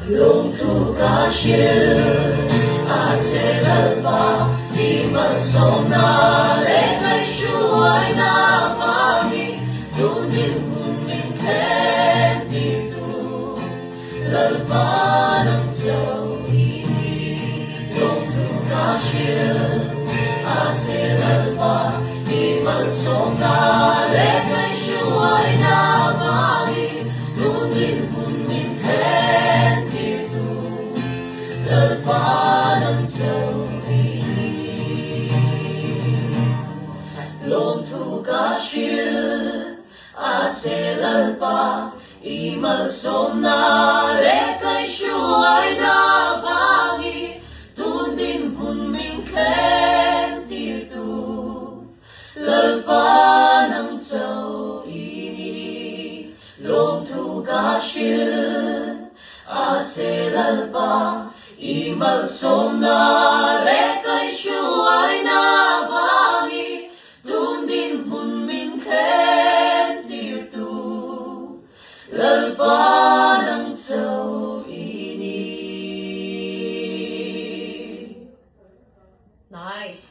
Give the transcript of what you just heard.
Lung thu ca shil a se lal pa di man som na le kai shu ai na pa mi tu din hun min khen di tu lal pa nang châu đi lung thu ca shil a se lal pa di man som na le kai shu ai na pa mi tu din hun min khen lal pa nang châu đi lom thu ca shil a se lal pa i mal som na le kai shu ai na vangi tun din hun min khen tir tu lal pa nang châu đi lom thu ca shil a se lal pa i mal som na le kai shu ai na vangi tun din hun min khen tir tu lal pa nang châu ini. Nice.